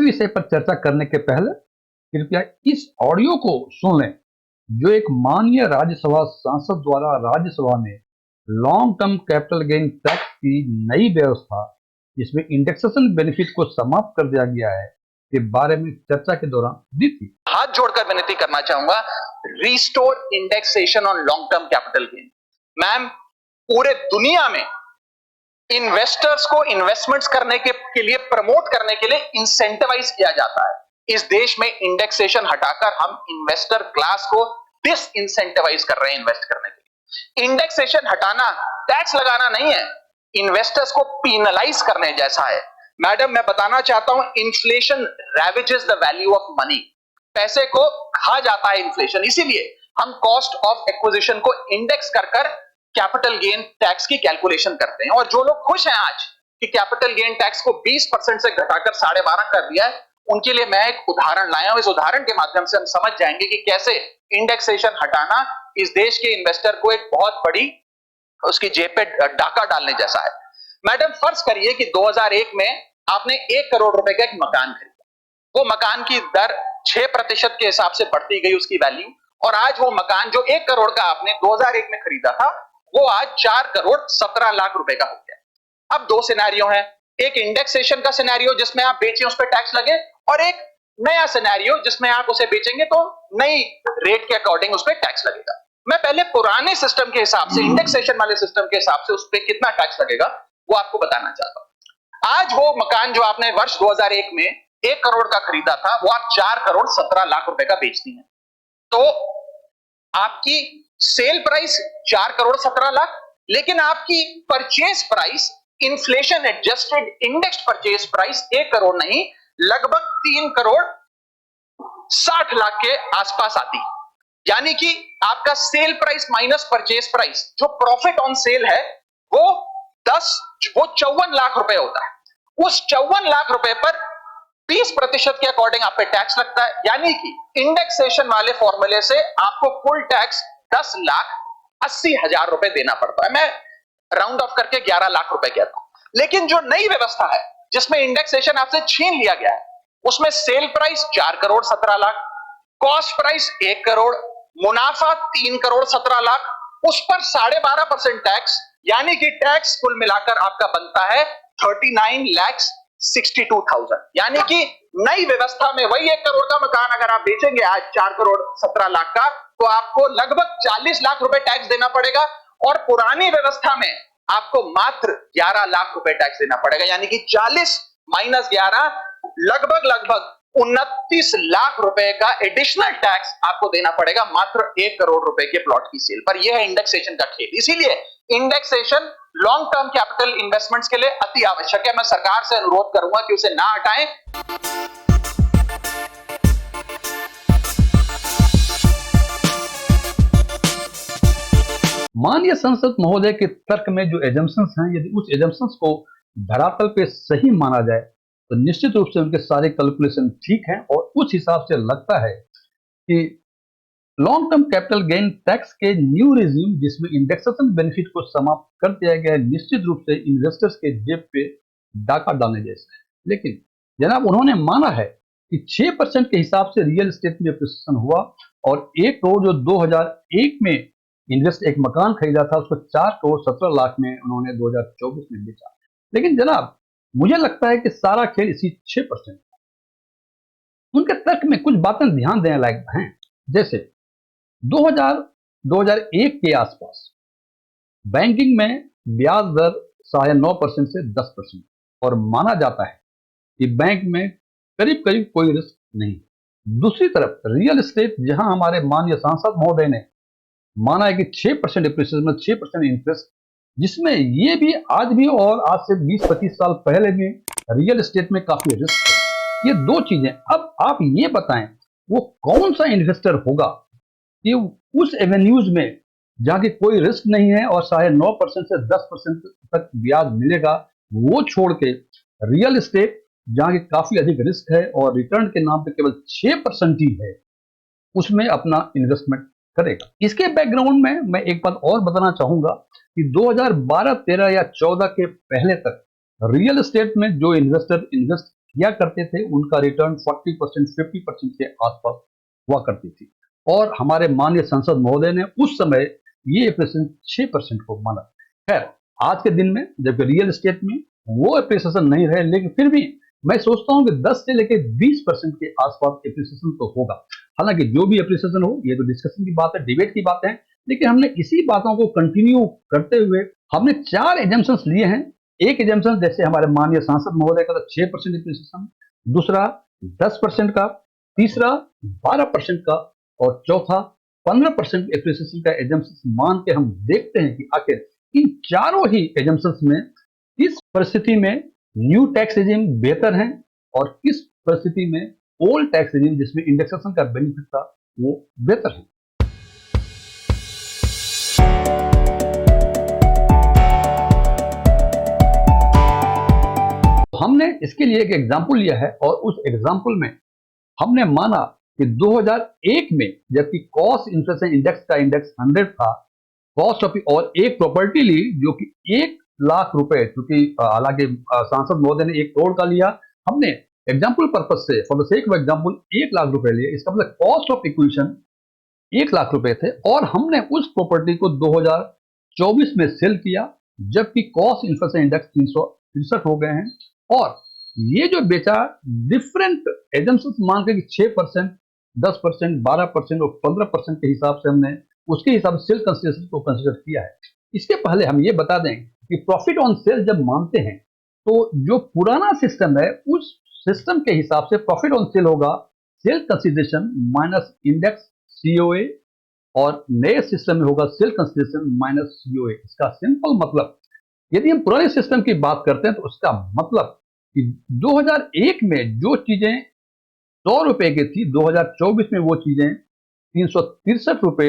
विषय पर चर्चा करने के पहले कृपया इस ऑडियो को सुन लें, जो एक माननीय राज्यसभा सांसद द्वारा राज्यसभा में long term capital gain tax की नई व्यवस्था, जिसमें इंडेक्सेशन बेनिफिट को समाप्त कर दिया गया है, के बारे में चर्चा के दौरान दी थी। हाथ जोड़कर विनती करना चाहूंगा, restore indexation on long term capital gain. Ma'am, पूरे दुनिया में इन्वेस्टर्स को इन्वेस्टमेंट्स करने के लिए प्रमोट करने के लिए इंसेंटिवाइज किया जाता है। इस देश में इंडेक्सेशन हटाकर हम इन्वेस्टर क्लास को डिस इंसेंटिवाइज कर रहे हैं इन्वेस्ट करने के लिए। इंडेक्सेशन हटाना टैक्स लगाना नहीं है, इन्वेस्टर्स को पीनलाइज करने जैसा है। मैडम, मैं बताना चाहता हूं, inflation ravages the value of money. पैसे को खा जाता है इन्फ्लेशन, इसीलिए हम कॉस्ट ऑफ एक्विजिशन को इंडेक्स कर कैपिटल गेन टैक्स की कैलकुलेशन करते हैं। और जो लोग खुश हैं आज कि कैपिटल गेन टैक्स को 20% से घटाकर 12.5 कर दिया है, उनके लिए मैं एक उदाहरण लाया हूं। इस उदाहरण के माध्यम से हम समझ जाएंगे कि कैसे इंडेक्सेशन हटाना इस देश के इन्वेस्टर को एक बहुत बड़ी उसकी जेब पे डाका डालने जैसा है। मैडम, फर्ज करिए कि 2001 में आपने 1 करोड़ रुपए का एक मकान खरीदा। वो मकान की दर 6% के हिसाब से बढ़ती गई उसकी वैल्यू, और आज वो मकान जो 1 करोड़ का आपने 2001 में खरीदा था, वो आज 4 करोड़ 17 लाख रुपए का हो गया। अब 2 सिनेरियो है, एक इंडेक्सेशन का सिनेरियो जिसमें आप बेचें उस पर टैक्स लगे, और एक नया सिनेरियो जिसमें आप उसे बेचेंगे तो नई रेट के अकॉर्डिंग उस पर टैक्स लगेगा। मैं पहले पुराने सिस्टम के हिसाब से, इंडेक्सेशन वाले सिस्टम के हिसाब से उस पर कितना टैक्स लगेगा वो आपको बताना चाहता हूं। आज वो मकान जो आपने वर्ष 2001 में 1 करोड़ का खरीदा था, वो आप 4 करोड़ 17 लाख रुपए का बेचती हैं, तो आपकी सेल प्राइस 4 करोड़ 17 लाख, लेकिन आपकी purchase price, inflation adjusted indexed purchase price 1 crore नहीं, लगभग 3 करोड़ 60 लाख के आसपास आती है। यानी कि आपका sale price minus purchase price, जो प्रॉफिट ऑन सेल है, वो 54 लाख रुपए होता है। उस 54 लाख रुपए पर 20% के अकॉर्डिंग आप पे टैक्स लगता है। यानी कि इंडेक्सेशन वाले फॉर्मूले से आपको कुल टैक्स 10,80,000 रुपए देना पड़ता है। मैं राउंड ऑफ करके 11 लाख रुपए कहता हूं। लेकिन जो नई व्यवस्था है जिसमें इंडेक्सेशन आपसे छीन लिया गया है, उसमें sale price 4 crore 17 lakh, cost price 1 crore, मुनाफा 3 करोड़ 17 लाख, उस पर 12.5% टैक्स, यानी कि टैक्स कुल मिलाकर आपका बनता है 39,62,000। यानी कि नई व्यवस्था में वही 1 करोड़ का मकान अगर आप बेचेंगे आज 4 करोड़ 17 लाख का, तो आपको लगभग 40 लाख रुपए टैक्स देना पड़ेगा, और पुरानी व्यवस्था में आपको मात्र 11 लाख रुपए टैक्स देना पड़ेगा। यानी कि 40 माइनस 11 लगभग 29 लाख रुपए का एडिशनल टैक्स आपको देना पड़ेगा मात्र 1 करोड़ रुपए के प्लॉट की सेल पर। यह है इंडेक्सेशन का खेल। इसीलिए indexation long term capital investments के लिए अति आवश्यक है। मैं सरकार से अनुरोध करूंगा कि उसे ना हटाएं। माननीय संसद महोदय के तर्क में जो एजम्पशंस हैं, यदि उस एजम्पशंस को धरातल पे सही माना जाए तो निश्चित रूप से उनके सारे कैलकुलेशन ठीक हैं, और उस हिसाब से लगता है कि long term capital gain tax के न्यू रिज्यूम, जिसमें इंडेक्सेशन बेनिफिट को समाप्त कर दिया गया है, निश्चित रूप से इन्वेस्टर्स के जेब पे डाका डालने जैसा है। लेकिन जनाब, उन्होंने माना है कि 6% के हिसाब से रियल एस्टेट में एप्रिसिएशन हुआ, और 1 करोड़ जो 2001 में इन्वेस्ट एक मकान खरीदा था, उसको 4 करोड़ 17 लाख में उन्होंने 2024 में बेचा। लेकिन जनाब, मुझे लगता है कि सारा खेल इसी 6%। उनके तर्क में कुछ बातें ध्यान देने लायक हैं, जैसे 2001 के आसपास बैंकिंग में ब्याज दर 9.5% से 10%, और माना जाता है कि बैंक में करीब करीब कोई रिस्क नहीं। दूसरी तरफ रियल एस्टेट, जहां हमारे माननीय सांसद महोदय ने माना है कि 6% डिप्रिसिएशन में 6% इंटरेस्ट, जिसमें ये भी आज भी और आज से 20-25 साल पहले भी रियल एस्टेट में काफी रिस्क है। ये 2 चीजें। अब आप ये बताएं, वो कौन सा इन्वेस्टर होगा कि उस एवेन्यूज में जहां की कोई रिस्क नहीं है और 9.5% से 10% तक ब्याज मिलेगा, वो छोड़ के रियल एस्टेट जहां की काफी अधिक रिस्क है और रिटर्न के नाम पे केवल 6% ही है, उसमें अपना इन्वेस्टमेंट करेगा। इसके बैकग्राउंड में मैं एक बात और बताना चाहूंगा कि 2012, 13 या 14 के पहले तक रियल एस्टेट में जो इन्वेस्टर इन्वेस्ट किया करते थे उनका रिटर्न 40% 50% के आसपास हुआ करती थी। और हमारे माननीय संसद महोदय ने उस समय ये एप्रिसिएशन 6% को माना। खैर, आज के दिन में जबकि रियल एस्टेट में वो एप्रिसिएशन नहीं रहे, लेकिन फिर भी मैं सोचता हूँ कि 10 से लेकर 20% के आसपास एप्रिसिएशन तो होगा। हालांकि जो भी एप्रिसिएशन हो, ये तो डिस्कशन की बात है, डिबेट की बात है, लेकिन हमने इसी बातों को कंटिन्यू करते हुए हमने 4 एजम्पशंस लिए हैं। एक एजम्पशन जैसे हमारे माननीय सांसद महोदय का 6% एप्रिसिएशन, दूसरा 10% का, तीसरा 12% का और चौथा 15% एप्रिसिएशन का एजम्पशन मान के हम देखते हैं कि आखिर इन चारों ही एजम्पशंस में किस परिस्थिति में न्यू टैक्स रेजिम बेहतर है और किस परिस्थिति में ओल्ड टैक्स रेजिम जिसमें इंडेक्सेशन का बेनिफिट था वो बेहतर है। हमने इसके लिए एक एग्जाम्पल लिया है और उस एग्जाम्पल में हमने माना कि 2001 में जबकि कॉस्ट इन्फ्लेशन इंडेक्स का इंडेक्स 100 था, कॉस्ट ऑफ और एक प्रॉपर्टी ली जो कि 1 लाख रुपए, क्योंकि हालांकि सांसद महोदय ने 1 करोड़ का लिया, हमने एग्जाम्पल पर्पज से for the sake of example 1 lakh रुपए लिए। इसका मतलब कॉस्ट ऑफ इक्विशन 1 लाख रुपए थे और हमने उस प्रॉपर्टी को 2024 में सेल किया जबकि कॉस्ट इन्फ्लेशन इंडेक्स 363 हो गए हैं। और ये जो बेचा डिफरेंट एजम्पशंस मान के 6%, 10%, 12% और 15% के हिसाब से हमने उसके हिसाब से सेल कंसिडरेशन को कंसिडर किया है। इसके पहले हम ये बता दें कि प्रॉफिट ऑन सेल जब मानते हैं तो जो पुराना सिस्टम है उस सिस्टम के हिसाब से प्रॉफिट ऑन सेल होगा sale consideration minus index COA, और नए सिस्टम में होगा सेल कंसिडरेशन माइनस सीओए। इसका सिंपल मतलब, यदि हम पुराने सिस्टम की बात करते हैं तो उसका मतलब कि 2001 में जो चीजें 100 रुपए की थी, 2024 में वो चीजें 363 रुपए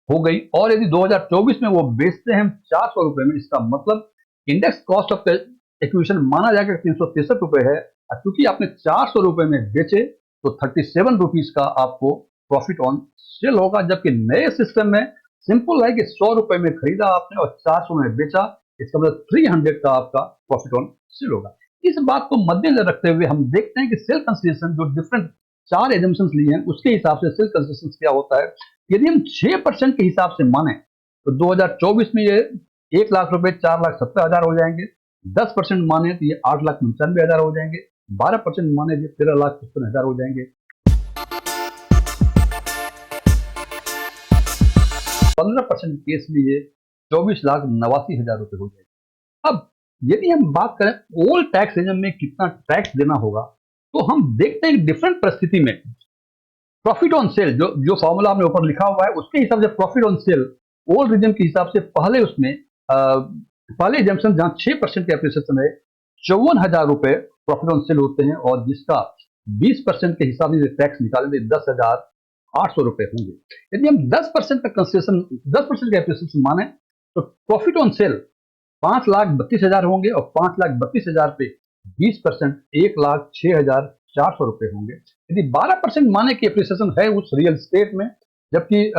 हो गई। और यदि 2024 में वो बेचते हैं हम 400 रुपए में, इसका मतलब इंडेक्स कॉस्ट ऑफ एक्विजिशन माना जाएगा 363 रुपए है, और चूंकि आपने 400 रुपए में बेचे तो 37 रुपीज का आपको प्रॉफिट ऑन सेल होगा। जबकि नए सिस्टम में सिंपल है कि 100 रुपए में खरीदा आपने और 400 में बेचा, इसका मतलब 300 का आपका प्रॉफिट ऑन सेल होगा। इस बात को मद्देनजर रखते हुए हम देखते हैं कि सेल कंसिडरेशन जो डिफरेंट 4 एजम्पशंस लिए हैं उसके हिसाब से सेल कंसिडरेशन क्या होता है। यदि हम 6% के हिसाब से माने तो 2024 में ये 1 लाख रुपए 4,70,000 हो जाएंगे, 10% माने तो ये 8,95,000 हो जाएंगे, 12% माने तो 13,55,000 हो जाएंगे, 15% केस में ये 24,89,000 रुपए हो जाएंगे। अब यदि हम बात करें ओल्ड टैक्स रेजिम में कितना टैक्स देना होगा तो हम देखते हैं डिफरेंट परिस्थिति में प्रॉफिट ऑन सेल जो फॉर्मूला हमने ऊपर लिखा हुआ है उसके हिसाब से profit on sale old regime के हिसाब से पहले उसमें पहले एग्जाम्पशन जहां 6% के एप्रिसिएशन है 54,000 रुपए प्रॉफिट ऑन सेल होते हैं और जिसका 20% के हिसाब से टैक्स निकालेंगे 10,800 रुपए होंगे। यदि हम 10% का कंसेशन 10% का एप्रिसिएशन माने तो प्रॉफिट ऑन सेल 5,32,000 होंगे और 5,32,000 पे 20% 1,06,400 रुपए होंगे। यदि 12% माने की एप्रिसिएशन है उस रियल स्टेट में जबकि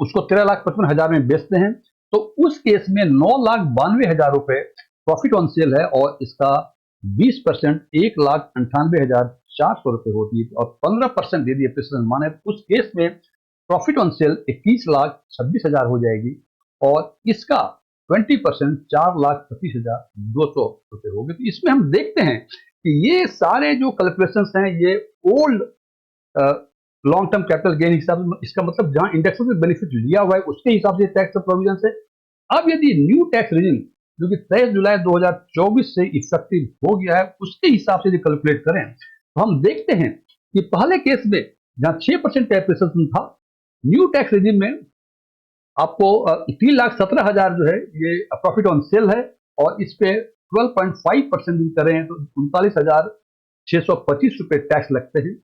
उसको 13,55,000 में बेचते हैं तो उस केस में 9,92,000 रुपए प्रॉफिट ऑन सेल है और इसका 20% 1,98,400 रुपए होती है और 15% यदि एप्रिसिएशन माने तो उस केस में प्रॉफिट ऑन सेल 21,26,000 हो जाएगी और इसका 20% 4,25,200 रुपए हो गए। तो इसमें हम देखते हैं कि ये सारे जो कैलकुलेशंस हैं ये old long term capital gain हिसाब से, इसका मतलब जहां इंडेक्सेस में बेनिफिट लिया हुआ है उसके हिसाब से टैक्स प्रोविजन से। अब यदि न्यू टैक्स रेजिम जो कि 23 जुलाई 2024 से इफेक्टिव हो गया है उसके हिसाब से कैलकुलेट करें तो हम देखते हैं कि पहले केस में जहां 6% का एप्रिसिएशन था, न्यू टैक्स रेजिम में आपको 3,17,000 जो है ये प्रॉफिट ऑन सेल है और इस पे 12.5% करें तो 39,625 रुपए टैक्स लगते हैं।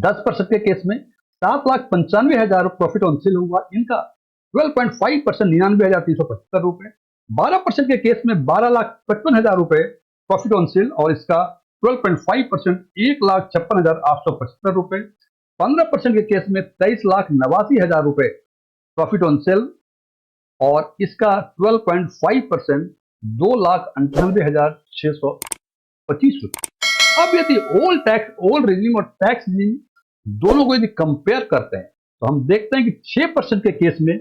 10% के केस में 7,95,000 प्रॉफिट ऑन सेल होगा, इनका 12.5% 99,375 रुपए। 12% के केस में 12,55,000 रुपए प्रॉफिट ऑन सेल और इसका 12.5% 1,56,875 रुपए। 15% के केस में 23,89,000 रुपए प्रॉफिट ऑन सेल और इसका 12.5% 2,98,625 रुपए। अब यदि ओल्ड रेजिम और टैक्स रेजिम दोनों को यदि कंपेयर करते हैं तो हम देखते हैं कि 6% के केस में,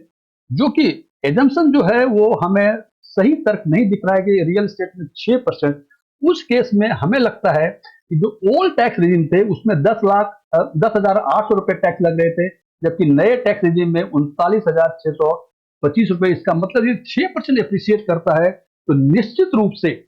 जो कि एजम्पशन जो है वो हमें सही तर्क नहीं दिख रहा है कि रियल एस्टेट में 6%, उस केस में हमें लगता है कि जो ओल्ड टैक्स रेजिम थे उसमें 10,800 रुपए टैक्स लग रहे थे, जबकि नए टैक्स रेजिम में 39,625 रुपए। इसका मतलब ये 6% एप्रिसिएट करता है, तो निश्चित रूप से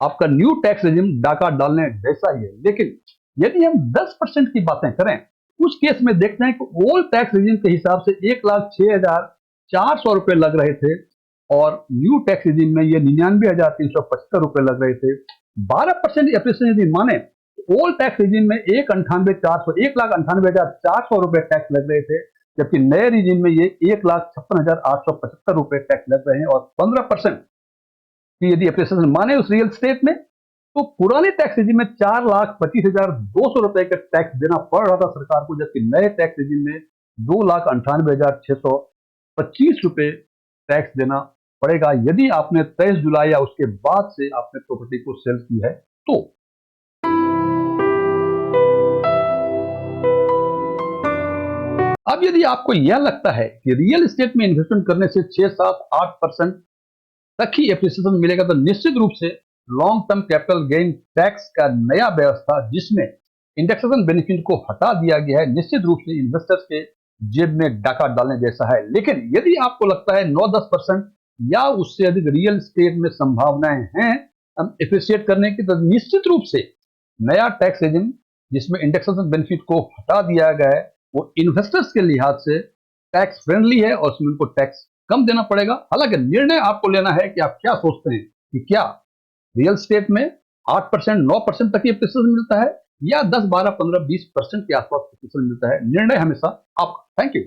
आपका न्यू टैक्स रेजिम डाका डालने जैसा ही है। लेकिन यदि हम 10% की बातें करें, उस केस में देखते हैं कि ओल्ड टैक्स रेजिम के हिसाब से 1,06,400 रुपए लग रहे थे और न्यू टैक्स रेजिम में ये 99,375 रुपए लग रहे थे। 12% एप्रिसिएशन यदि माने, ओल्ड टैक्स रेजिम में 1,98,400 रुपए टैक्स लग रहे थे, जबकि नए रेजिम में ये 1,56,875 रुपए टैक्स लग रहे हैं। और 15% की यदि एप्रिसिएशन माने उस रियल स्टेट में, तो पुराने टैक्स रेजिम में 4,25,200 रुपए का टैक्स देना पड़ रहा था सरकार को, जबकि नए टैक्स रेजिम में 2,98,625 रुपए टैक्स देना पड़ेगा यदि आपने 23 जुलाई या उसके बाद से आपने प्रॉपर्टी को सेल की है तो। अब यदि आपको यह लगता है कि रियल एस्टेट में इन्वेस्टमेंट करने से 6-7-8% तक ही एप्रिसिएशन मिलेगा, तो निश्चित रूप से long term capital gain tax का नया व्यवस्था जिसमें इंडेक्सेशन बेनिफिट को हटा दिया गया है, निश्चित रूप से इन्वेस्टर्स के जेब में डाका डालने जैसा है। लेकिन यदि आपको लगता है 9-10% या उससे अधिक रियल एस्टेट में संभावनाएं हैं एप्रिसिएट करने की, तो निश्चित रूप से नया टैक्स रेजिम जिसमें इंडेक्सेशन बेनिफिट को हटा दिया गया है वो इन्वेस्टर्स के लिहाज से टैक्स फ्रेंडली है और उसमें उनको टैक्स कम देना पड़ेगा। हालांकि निर्णय आपको लेना है कि आप क्या सोचते हैं कि क्या रियल एस्टेट में 8%, 9% तक एप्रिसिएशन मिलता है या 10, 12, 15, 20% के आसपास एप्रिसिएशन मिलता है। निर्णय हमेशा आपका। Thank you.